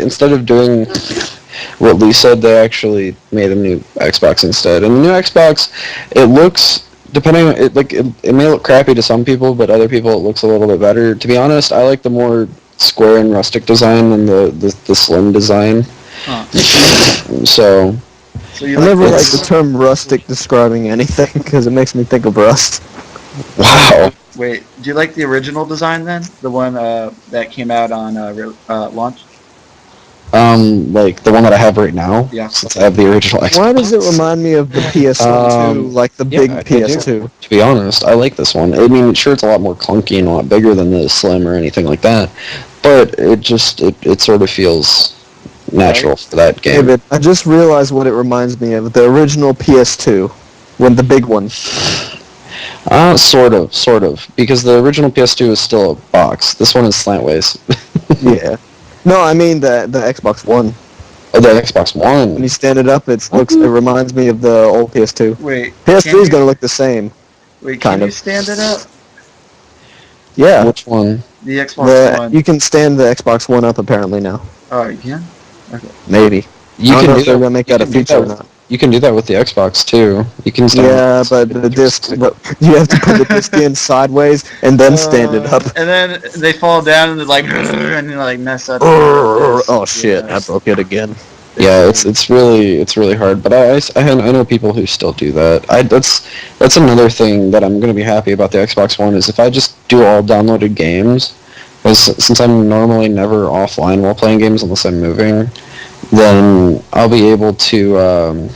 instead of doing what Lee said, they actually made a new Xbox instead. And the new Xbox, it looks, depending on it, like it may look crappy to some people, but other people it looks a little bit better. To be honest, I like the more square and rustic design than the slim design. Huh. So So you I like never like this? the term rustic describing anything because it makes me think of rust. wow. Wait, do you like the original design then? The one that came out on launch? Like the one that I have right now, Yeah. since I have the original Xbox. Why does it remind me of the PS2, like the big I do. PS2? To be honest, I like this one. I mean, sure, it's a lot more clunky and a lot bigger than the Slim or anything like that, but it sort of feels natural for that game. David, I just realized what it reminds me of. The original PS2, when the big one. Sort of, because the original PS2 is still a box. This one is slantways. Yeah. No, I mean the Xbox One. Oh, the Xbox One. When you stand it up, it reminds me of the old PS2. Wait, PS3 is gonna look the same. wait, kind can of. you stand it up? Yeah. Which one? The Xbox One. You can stand the Xbox One up apparently now. Oh, you can? Okay. Maybe. You I don't can know do if they're that. gonna make You that a can do feature or that. not. You can do that with the Xbox too. You can stand Yeah, but the disc, but you have to put the disc in sideways and then stand it up. And then they fall down and they're like, and they like mess up. Oh shit! I broke it again. Yeah, it's really hard. But I know people who still do that. That's another thing that I'm gonna be happy about the Xbox One is if I just do all downloaded games, because since I'm normally never offline while playing games unless I'm moving, then I'll be able to.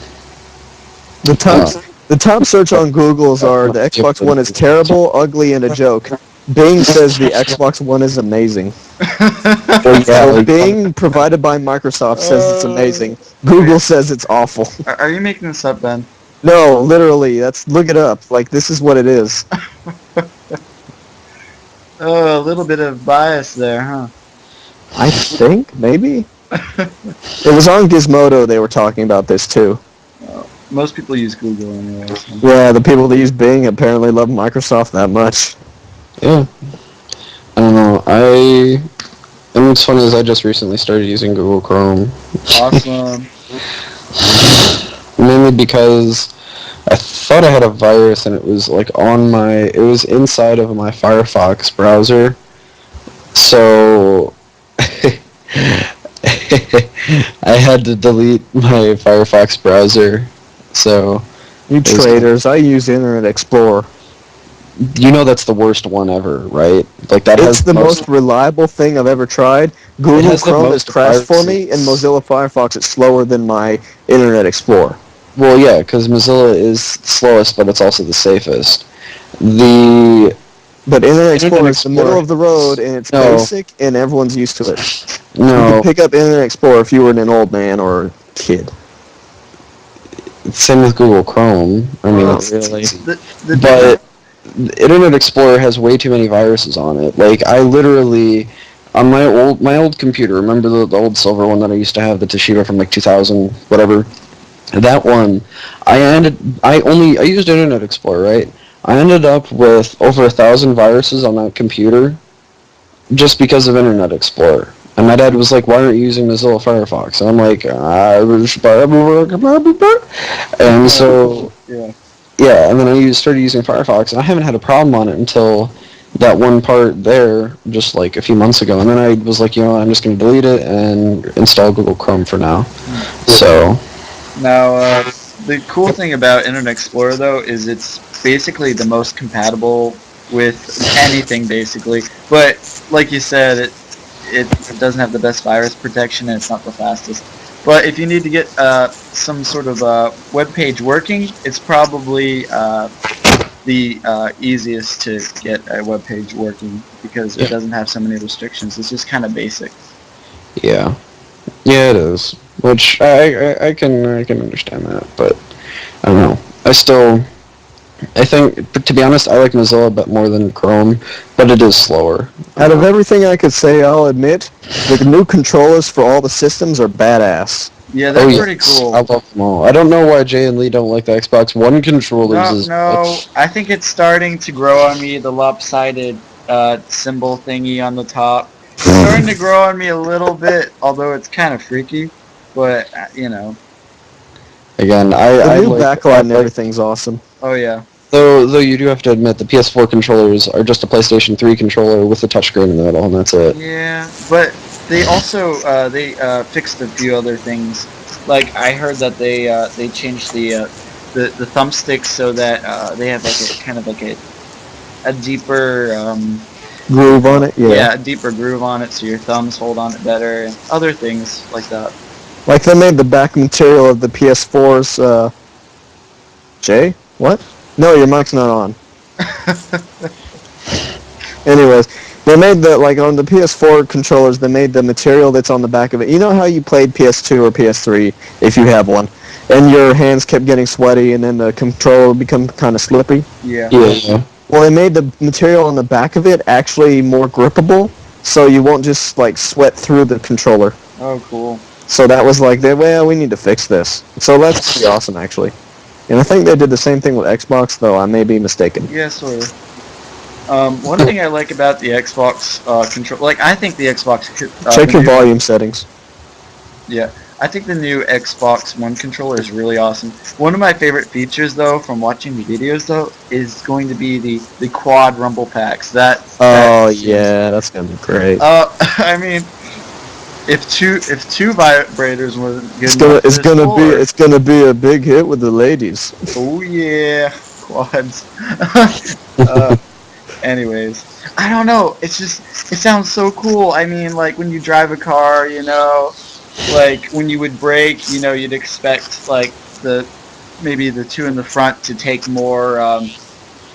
The top search on Google's are the Xbox One is terrible, ugly, and a joke. Bing says the Xbox One is amazing. So Bing, provided by Microsoft, says it's amazing. Google says it's awful. Are you making this up, Ben? No, literally, look it up. Like, this is what it is. Oh, a little bit of bias there, huh? I think, maybe? It was on Gizmodo they were talking about this, too. Most people use Google anyway. So. Yeah, the people that use Bing apparently love Microsoft that much. Yeah. I don't know. And what's funny is I just recently started using Google Chrome. Awesome. Mainly because I thought I had a virus and it was like it was inside of my Firefox browser. So I had to delete my Firefox browser. So You traitors, I use Internet Explorer. you know that's the worst one ever, right? Like that It's has the most reliable thing I've ever tried. Google has the Chrome has most crashed for me, and viruses. Mozilla Firefox is slower than my Internet Explorer. Well, yeah, because Mozilla is slowest, but it's also the safest. The But Internet Explorer is the Explorer- middle of the road, and it's No. basic, and everyone's used to it. You no, can pick up Internet Explorer if you were an old man or a kid. same with Google Chrome. I mean, Not it's really. easy. The But Internet Explorer has way too many viruses on it. Like I literally, on my old computer, remember the old silver one that I used to have, the Toshiba from like 2000, whatever. That one, I used Internet Explorer, right? I ended up with over 1,000 viruses on that computer just because of Internet Explorer. And my dad was like, "Why aren't you using Mozilla Firefox?" And I'm like, and so yeah. yeah, and then I started using Firefox, and I haven't had a problem on it until that one part there, just like a few months ago. And then I was like, I'm just going to delete it and install Google Chrome for now. So Now, the cool thing about Internet Explorer, though, is it's basically the most compatible with anything, basically. But, like you said, it doesn't have the best virus protection, and it's not the fastest. But if you need to get some sort of web page working, it's probably the easiest to get a web page working because it doesn't have so many restrictions. It's just kind of basic. yeah, it is. Which I can understand that, but I don't know. I think, but to be honest, I like Mozilla a bit more than Chrome, but it is slower. Out of everything I could say, I'll admit, the new controllers for all the systems are badass. Yeah, they're pretty cool. I love them all. I don't know why Jay and Lee don't like the Xbox One controllers. No, I think it's starting to grow on me, the lopsided symbol thingy on the top. starting to grow on me a little bit, although it's kind of freaky. But you know, Again, The I new like. backlight and everything's awesome. oh yeah, Though you do have to admit the PS4 controllers are just a PlayStation 3 controller with a touchscreen in the middle, and that's it. yeah. But they also fixed a few other things. Like I heard that they changed the thumbsticks so that they have like a kind of like a deeper what do you Groove call on it? it, yeah. Yeah, a deeper groove on it, so your thumbs hold on it better, and other things like that. Like they made the back material of the PS4's. Jay, what? No, your mic's not on. Anyways, they made the like on the PS4 controllers. They made the material that's on the back of it. You know how you played PS2 or PS3 if you have one, and your hands kept getting sweaty, and then the controller would become kind of slippy. Yeah. Yeah. Well, they made the material on the back of it actually more grippable, so you won't just like sweat through the controller. Oh, cool. So that was like, well, we need to fix this. So that's pretty awesome, actually. And I think they did the same thing with Xbox, though I may be mistaken. Yeah, sort of. One thing I like about the Xbox control, like I think the Xbox. Check the your new- volume settings. Yeah, I think the new Xbox One controller is really awesome. One of my favorite features, though, from watching the videos, though, is going to be the quad rumble packs. Oh seems- yeah, that's gonna be great. I mean, if two vibrators were good It's enough for it's this gonna floor, be it's gonna be a big hit with the ladies. oh yeah, quads. Anyways, I don't know. It sounds so cool. I mean, like when you drive a car, like when you would brake, you'd expect like maybe the two in the front to take more,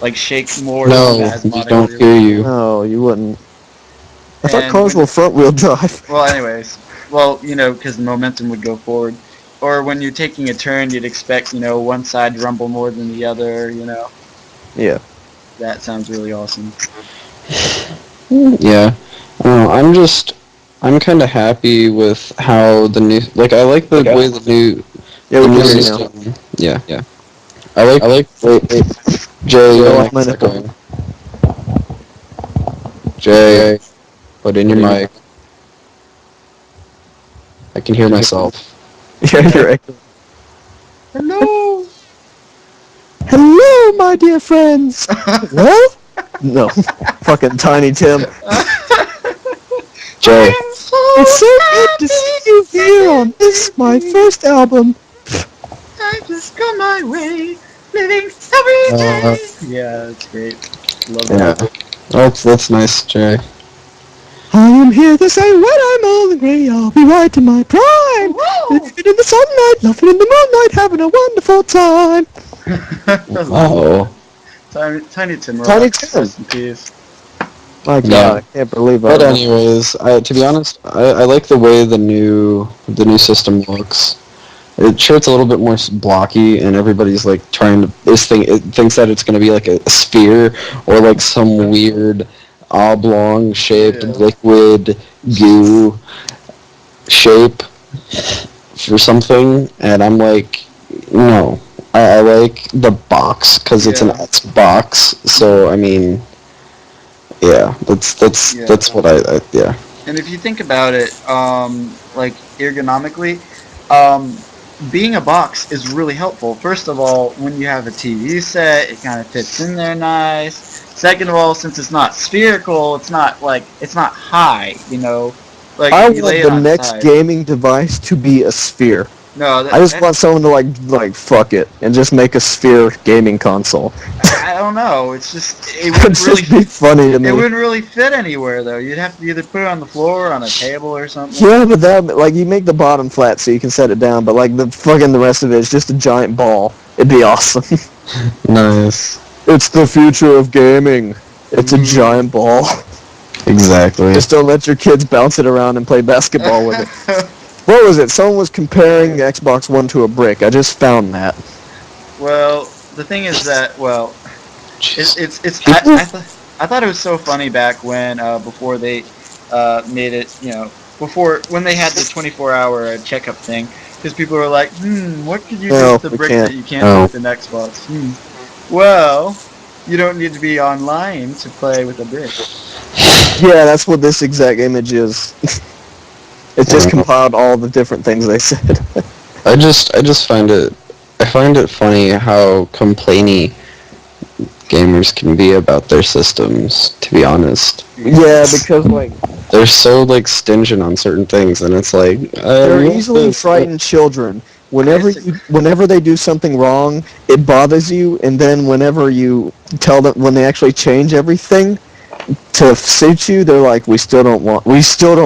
like shake more. No, we spasmodically. don't hear you. No, you wouldn't. I thought And cars when- were front wheel drive. Well, anyways, because the momentum would go forward. Or when you're taking a turn, you'd expect, one side to rumble more than the other, Yeah. That sounds really awesome. Yeah. I'm kind of happy with how the new, like, I like the Okay. way the new, Yeah, the we new can hear you now. system. Yeah. I like, wait, Jay, You your lost my mic's nickel. echoing. Jay, put in your mic. I can hear myself. Yeah, you're echoing. Hello! Hello, my dear friends. Well? No. Fucking Tiny Tim. Jay, It's so good to see you here on this, my first album. I just go my way, living every day. Yeah, that's great. Love yeah. that. That's nice, Jay. I am here to say when I'm old and grey, I'll be right in my prime. Living in the sunlight, loving in the moonlight, having a wonderful time. Oh. Tiny Tim. Tiny Rocks, Tim. Rest in peace. My God, Yeah. I can't believe But I anyways, to be honest, I like the way the new system looks. Sure, it's a little bit more blocky, and everybody's like trying to it thinks that it's going to be like a sphere or like some weird oblong shaped Yeah. liquid goo shape for something, and I'm like, no, I like the box because it's an Yeah. Xbox. So I mean, yeah, Yeah. that's what yeah. And if you think about it, like ergonomically, being a box is really helpful. First of all, when you have a TV set, it kind of fits in there nice. Second of all, since it's not spherical, it's not high, Like I you want lay it the on next side. gaming device to be a sphere. No, I just want someone to like fuck it and just make a sphere gaming console. I don't know. It's just it It'd wouldn't really just be funny to it me. wouldn't really fit anywhere though. You'd have to either put it on the floor or on a table or something. Yeah, but that like you make the bottom flat so you can set it down, but like the rest of it is just a giant ball. It'd be awesome. Nice. It's the future of gaming. It's a giant ball. Exactly. Just don't let your kids bounce it around and play basketball with it. What was it? Someone was comparing the Xbox One to a brick. I just found that. Well, the thing is that Jeez. I thought it was so funny back when before they made it, when they had the 24-hour checkup thing, because people were like, what could you do No, with the we brick can't. that you can't No. do with an Xbox? Well, you don't need to be online to play with a brick. Yeah, that's what this exact image is. It just compiled all the different things they said. I just find it funny how complainy gamers can be about their systems, to be honest. Yeah, because like They're so like stingent on certain things, and it's like they're easily frightened children. Whenever they do something wrong, it bothers you, and then whenever you tell them when they actually change everything to suit you, they're like, we still don't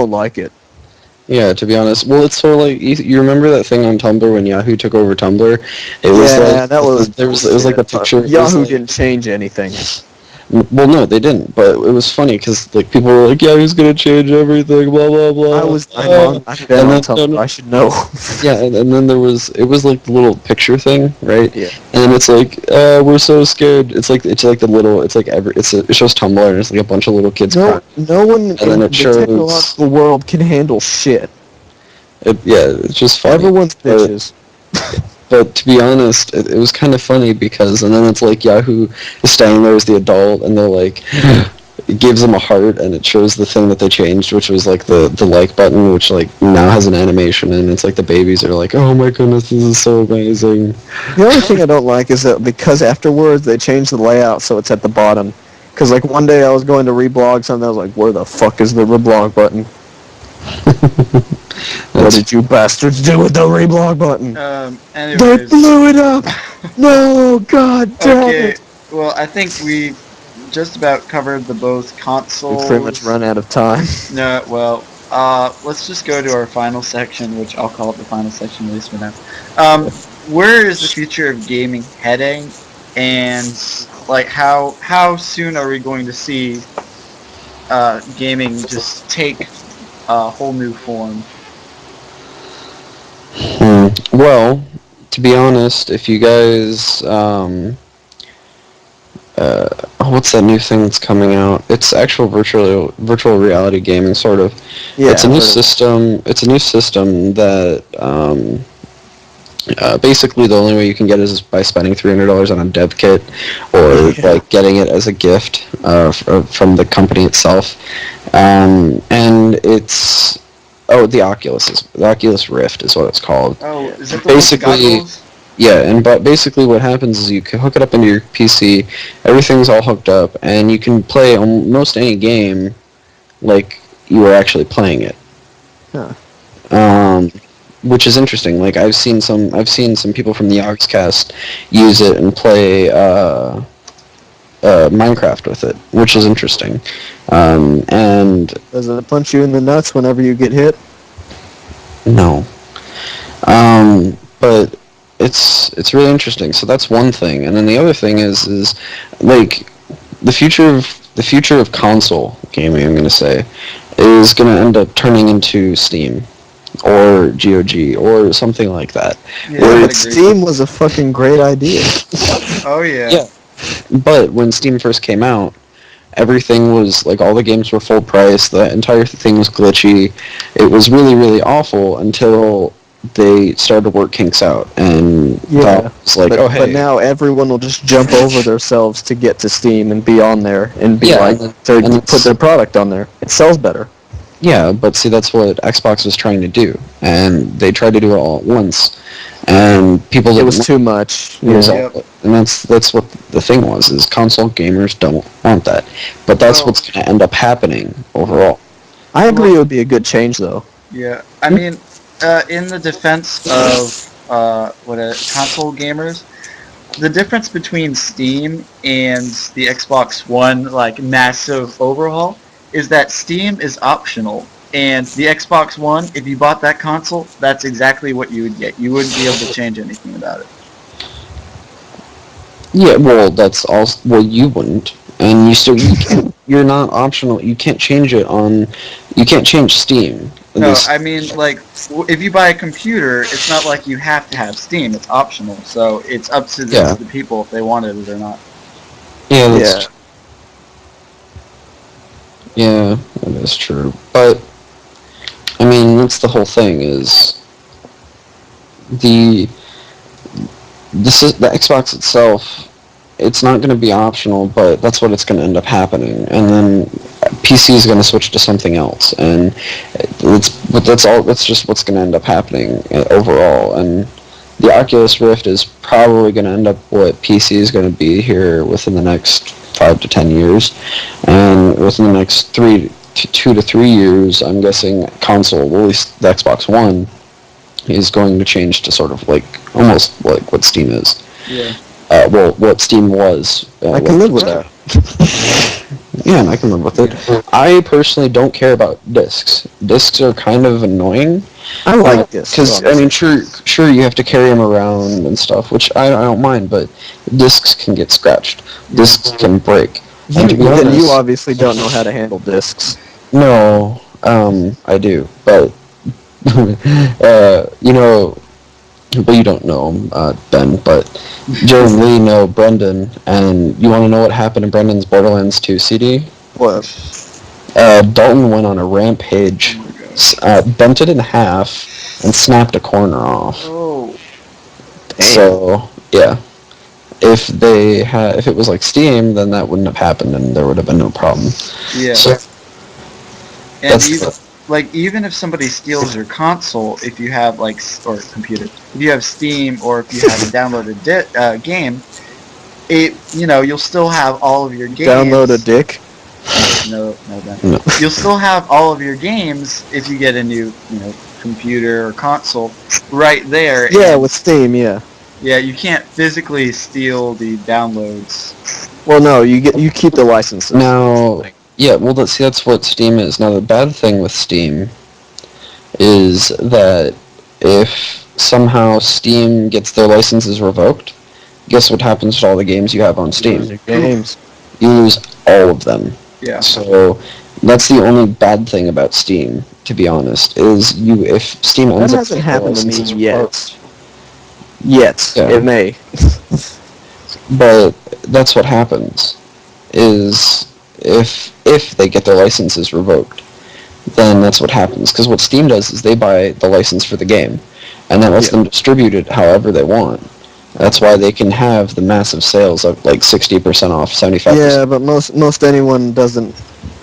like it. Yeah, to be honest. Well, it's sort of like you remember that thing on Tumblr when Yahoo took over Tumblr. It was like That was it was like the picture. Yahoo didn't change anything. Well, no, they didn't. But it was funny because like people were like, "Yeah, who's gonna change everything?" Blah blah blah. I've been on Tumblr. I should know. Yeah, and then it was like the little picture thing, right? Yeah. And then it's like, we're so scared. It's like the little. It's like it shows Tumblr and it's like a bunch of little kids. No one in then the it shows- technological world can handle shit. It's just funny. Everyone's bitches. But to be honest, it was kind of funny because, and then it's like Yahoo is standing there as the adult, and they're like, it gives them a heart, and it shows the thing that they changed, which was like the like button, which like now has an animation, and it's like the babies are like, oh my goodness, this is so amazing. The only thing I don't like is that because afterwards they changed the layout so it's at the bottom. Because like one day I was going to reblog something, I was like, where the fuck is the reblog button? What did you bastards do with the reblog button? Anyways. They blew it up! No, god damn it! Well, I think we just about covered the both consoles. We pretty much run out of time. No, well, let's just go to our final section, which I'll call it the final section at least for now. Where is the future of gaming heading, and like how soon are we going to see gaming just take a whole new form? Well, to be honest, if you guys, what's that new thing that's coming out? It's actual virtual reality gaming, sort of. Yeah, it's a new system. It's a new system that basically the only way you can get it is by spending $300 on a dev kit, or like getting it as a gift from the company itself, and it's. Oh, the Oculus Rift is what it's called. Oh, is it the basically? Yeah, but basically what happens is you can hook it up into your PC, everything's all hooked up, and you can play almost any game like you were actually playing it. Huh. Which is interesting. Like I've seen some people from the Yogscast use it and play Minecraft with it, which is interesting. And does it punch you in the nuts whenever you get hit? No. But it's really interesting. So that's one thing, and then the other thing is like the future of console gaming, I'm going to say, is going to end up turning into Steam or GOG or something like that. Yeah, Steam was a fucking great idea. Oh yeah. Yeah. But when Steam first came out, everything was like all the games were full price. The entire thing was glitchy. It was really, really awful until they started to work kinks out, and that was like, oh hey. But now everyone will just jump over themselves to get to Steam and be on there and be to put their product on there. It sells better. Yeah, but see, that's what Xbox was trying to do, and they tried to do it all at once, and people. It was too much. And that's what the thing was. Is console gamers don't want that, but that's what's going to end up happening overall. I agree. It would be a good change, though. Yeah, I mean, in the defense of console gamers, the difference between Steam and the Xbox One like massive overhaul is that Steam is optional, and the Xbox One, if you bought that console, that's exactly what you would get. You wouldn't be able to change anything about it. Yeah, well, that's also you wouldn't, and you're not optional. You can't change it on. You can't change Steam. No, I mean, like, if you buy a computer, it's not like you have to have Steam. It's optional, so it's up to the people if they wanted it or not. Yeah, that's yeah, that is true. But I mean, that's the whole thing. Is the Xbox itself? It's not going to be optional, but that's what it's going to end up happening. And then PC is going to switch to something else, and that's just what's going to end up happening overall. And the Oculus Rift is probably going to end up what PC is going to be here within the next 5 to 10 years, and within the next 2 to 3 years, I'm guessing console, well, at least the Xbox One, is going to change to sort of like almost like what Steam is. Yeah. Well, what Steam was. I can live with that. Yeah, and I can live with it. I personally don't care about discs. Discs are kind of annoying. I like this. Because, I mean, sure, you have to carry them around and stuff, which I don't mind, but discs can get scratched. Discs can break. And to be Then honest, you obviously don't know how to handle discs. no, I do, but, you know, well, you don't know him, Ben, but Joe and Lee know Brendan, and you want to know what happened to Brendan's Borderlands 2 CD? What? Dalton went on a rampage, bent it in half, and snapped a corner off. Oh. So, yeah. If it was like Steam, then that wouldn't have happened, and there would have been no problem. Yeah. So, And even if somebody steals your console, if you have or computer, if you have Steam or if you have a downloaded game, you'll still have all of your games. Download a dick? No, Ben. No. You'll still have all of your games if you get a new, computer or console right there. Yeah, with Steam, yeah. Yeah, you can't physically steal the downloads. Well, no, you keep the licenses. Now, yeah, well, that's what Steam is. Now, the bad thing with Steam is that if somehow Steam gets their licenses revoked, guess what happens to all the games you have on Steam? Your games. You lose all of them. Yeah. So that's the only bad thing about Steam, to be honest, is if Steam ends That up hasn't happened to me licenses yet. revoked. Yet. Yeah. It may. But that's what happens, is if they get their licenses revoked, then that's what happens. Because what Steam does is they buy the license for the game, and that lets them distribute it however they want. That's why they can have the massive sales of like 60% off, 75%. Yeah, but most anyone doesn't.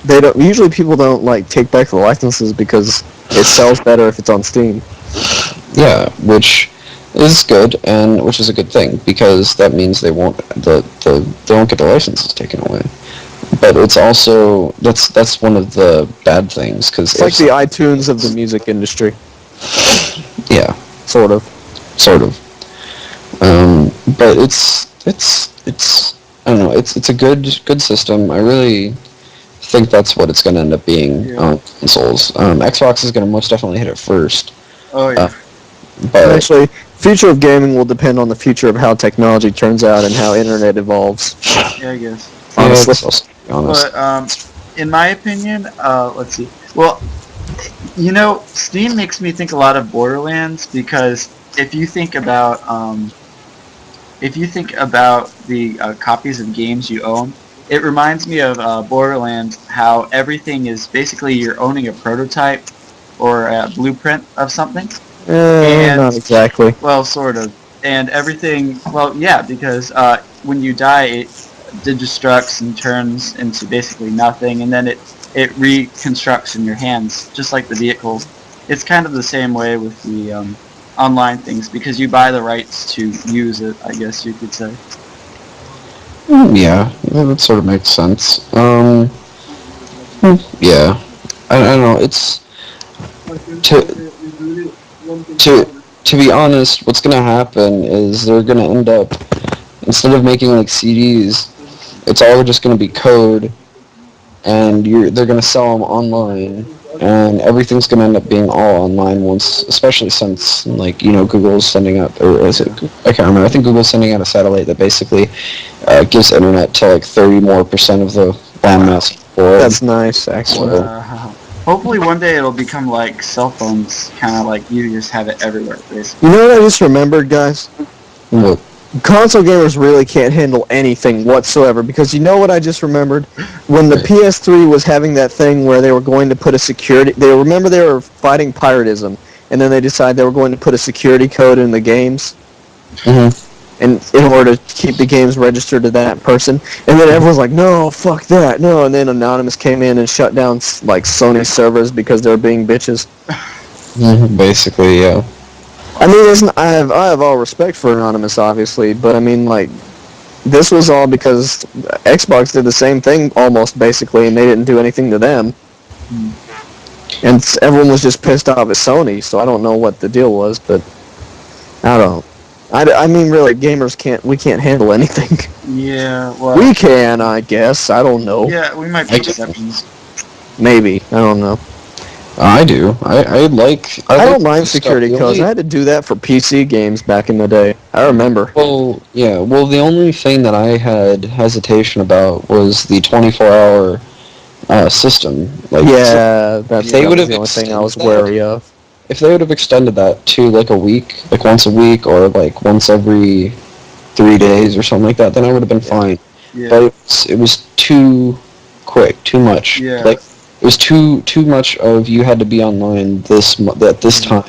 They don't. Usually, people don't take back the licenses because it sells better if it's on Steam. Yeah, which is good, and which is a good thing because that means they won't they won't get their licenses taken away. But it's also that's one of the bad things because It's like the iTunes of the music industry. Yeah, Sort of. But it's I don't know, it's a good system. I really think that's what it's going to end up being on consoles. Xbox is going to most definitely hit it first. Oh yeah. But Actually, future of gaming will depend on the future of how technology turns out and how internet evolves. Yeah, I guess. Honestly. honest. But in my opinion, let's see. Well, Steam makes me think a lot of Borderlands because if you think about the copies of games you own, it reminds me of Borderlands, how everything is basically you're owning a prototype or a blueprint of something. Not exactly. Well, sort of. And everything, well, yeah, because when you die, it destructs and turns into basically nothing, and then it reconstructs in your hands, just like the vehicles. It's kind of the same way with the online things, because you buy the rights to use it, I guess you could say. Yeah, that sort of makes sense. Yeah, I don't know. It's to be honest, what's gonna happen is they're gonna end up, instead of making like CDs, it's all just gonna be code, and they're gonna sell them online, and everything's gonna end up being all online once, especially since Google's sending out, or is it? I can't remember. I think Google's sending out a satellite that basically gives internet to 30% of the landmass. That's nice, actually. Hopefully one day it'll become like cell phones, kind of like you just have it everywhere, basically. You know what I just remembered, guys? What? Console gamers really can't handle anything whatsoever, because you know what I just remembered? When the PS3 was having that thing where they were going to put a security... They were fighting piratism, and then they decided they were going to put a security code in the games. Mm-hmm. and in order to keep the games registered to that person. And then everyone's like, no, fuck that, no. And then Anonymous came in and shut down like Sony servers because they were being bitches. Basically, yeah. I mean, I have all respect for Anonymous, obviously, but I mean, like, this was all because Xbox did the same thing almost basically, and they didn't do anything to them. And everyone was just pissed off at Sony, so I don't know what the deal was, but I don't. I mean, really, gamers we can't handle anything. Yeah, well... We can, I guess. I don't know. Yeah, we might be exceptions. Maybe. I don't know. I do. I don't mind security codes. I had to do that for PC games back in the day. I remember. Well, yeah. Well, the only thing that I had hesitation about was the 24-hour system. Like, yeah, that's the only thing I was wary of. If they would have extended that to like a week, like once a week, or like once every 3 days or something like that, then I would have been fine. Yeah. But it was too quick, too much. Yeah. Like, it was too much of you had to be online at this time,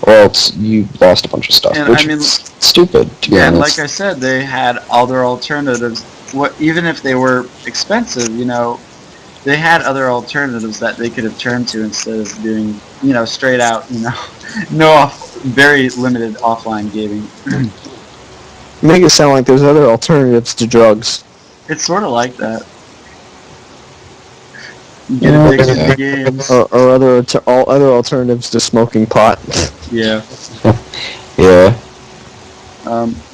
or else you lost a bunch of stuff, and which I mean, is stupid, to be honest. And like I said, they had other alternatives. Even if they were expensive, they had other alternatives that they could have turned to instead of doing, straight out, very limited offline gaming. Make it sound like there's other alternatives to drugs. It's sort of like that. You get addicted to games. Or all other alternatives to smoking pot. Yeah. Yeah.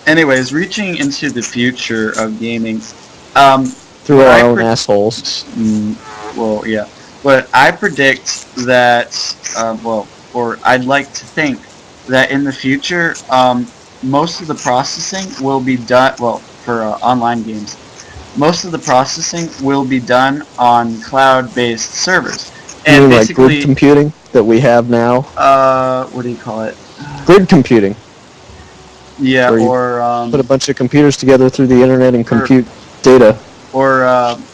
Anyways, reaching into the future of gaming. Through our own assholes. Well, yeah. But I predict that, or I'd like to think that in the future, most of the processing will be done, for online games, most of the processing will be done on cloud-based servers. And you mean basically, like grid computing that we have now? What do you call it? Grid computing. Yeah, or put a bunch of computers together through the internet and compute data. Or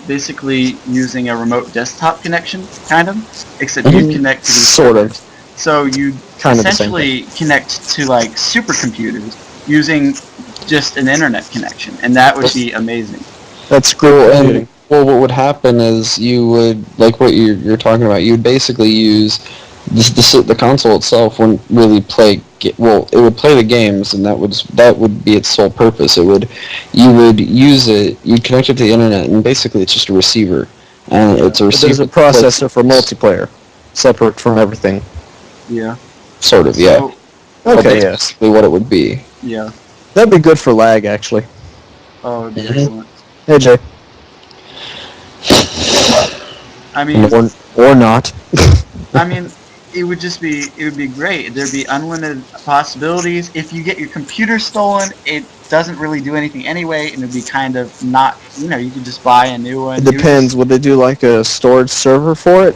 basically using a remote desktop connection, kind of, except you connect to these sort servers. of. So you kind essentially connect to like supercomputers using just an internet connection, and that would be amazing. That's grid computing. Well, what would happen is you would, like what you're talking about, you would basically use the console itself wouldn't really play. It would play the games, and that would be its sole purpose. You would use it, you'd connect it to the internet, and basically it's just a receiver. And it's a receiver. There's a processor for multiplayer, separate from everything. Yeah. Sort of, yeah. Okay, yes. Basically what it would be. Yeah. That'd be good for lag, actually. Oh, it'd be excellent. Hey, Jay. I mean, or not. I mean, it would be great. There'd be unlimited possibilities. If you get your computer stolen, it doesn't really do anything anyway, and it'd be kind of not, you could just buy a new one. It depends. Would they do like a storage server for it?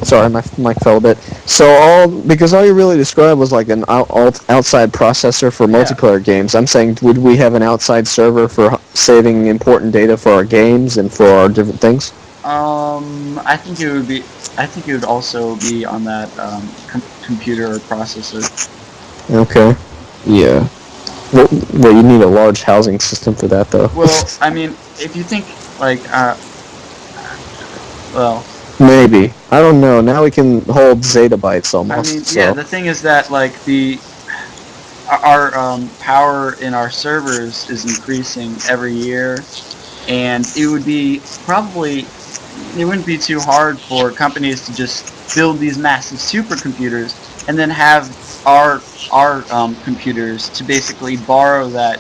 Sorry, my mic fell a bit. So because all you really described was like an outside processor for multiplayer games. I'm saying, would we have an outside server for saving important data for our games and for our different things? I think it would be. I think it would also be on that computer or processor. Okay. Yeah. Well, you need a large housing system for that, though. Well, I mean, if you think like, maybe. I don't know. Now we can hold zettabytes almost. I mean, so. yeah. The thing is that like our power in our servers is increasing every year, and it would be it wouldn't be too hard for companies to just build these massive supercomputers and then have our computers to basically borrow that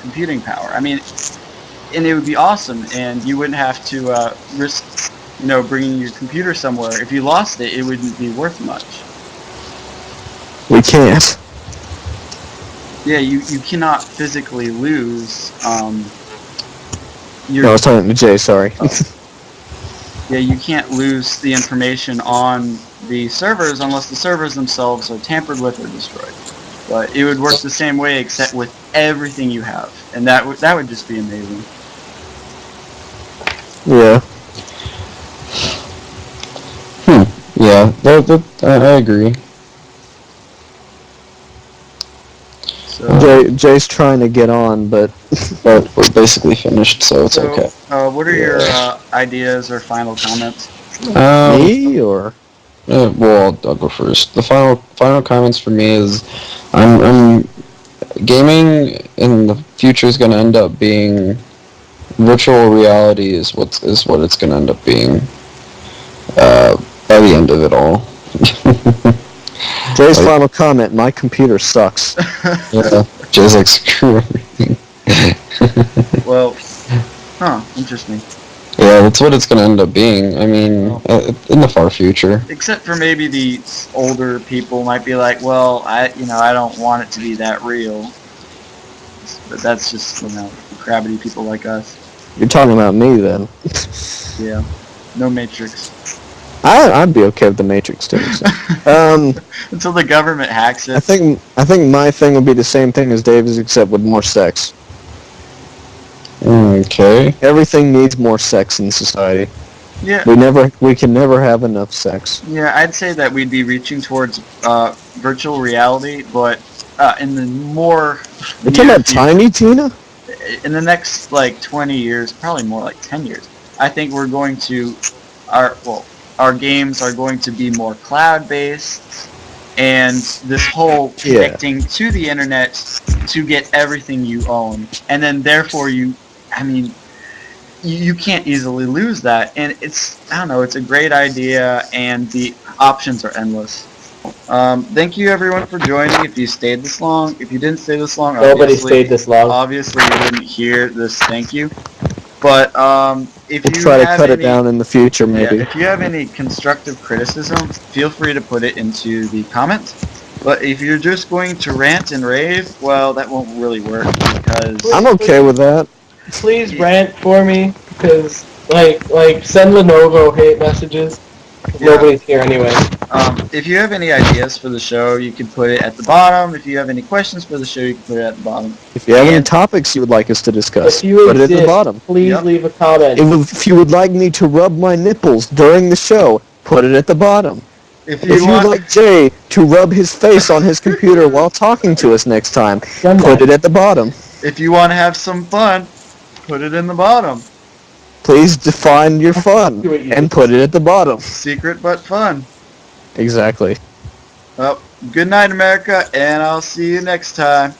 computing power. I mean, and it would be awesome, and you wouldn't have to risk, bringing your computer somewhere. If you lost it, it wouldn't be worth much. We can't. Yeah, you cannot physically lose. No, I was talking to Jay. Sorry. Yeah, you can't lose the information on the servers unless the servers themselves are tampered with or destroyed. But it would work the same way, except with everything you have, and that would just be amazing. Yeah. Yeah, I agree. So, Jay's trying to get on, but But we're basically finished, so it's so okay. what are your ideas or final comments? me or Well, I'll go first. The final comments for me is, I'm gaming in the future is going to end up being virtual reality is what it's going to end up being by the end of it all. Jay's Like, final comment? My computer sucks. yeah, just like screw everything. Well, interesting. Yeah, that's what it's going to end up being. I mean, in the far future. Except for maybe the older people might be like, well, I don't want it to be that real. But that's just, crabbity people like us. You're talking about me then. Yeah. No Matrix. I'd be okay with the Matrix too. So. Until the government hacks it. I think my thing would be the same thing as Dave's, except with more sex. Okay. Everything needs more sex in society. Yeah. We can never have enough sex. Yeah, I'd say that we'd be reaching towards virtual reality, but in the more You're talking about Tiny Tina? In the next 20 years, probably more like 10 years, I think we're going to our games are going to be more cloud-based, and this whole connecting to the internet to get everything you own, and then therefore you can't easily lose that, and it's a great idea, and the options are endless. Thank you everyone for joining. If you stayed this long, if you didn't stay this long, Nobody stayed this long. Obviously, you didn't hear this. Thank you. But if We'll you try to have cut any, it down in the future, maybe. if you have any constructive criticism, feel free to put it into the comments. But if you're just going to rant and rave, well, that won't really work because I'm okay with that. Please rant for me, because send Lenovo hate messages. Nobody's here anyway. If you have any ideas for the show, you can put it at the bottom. If you have any questions for the show, you can put it at the bottom. If you have any topics you would like us to discuss, If you put exist, it at the bottom. Please leave a comment. If you would like me to rub my nipples during the show, put it at the bottom. If you would like Jay to rub his face on his computer while talking to us next time, put it at the bottom. If you want to have some fun, put it in the bottom. Please define your fun and put it at the bottom. Secret but fun. Exactly. Well, good night, America, and I'll see you next time.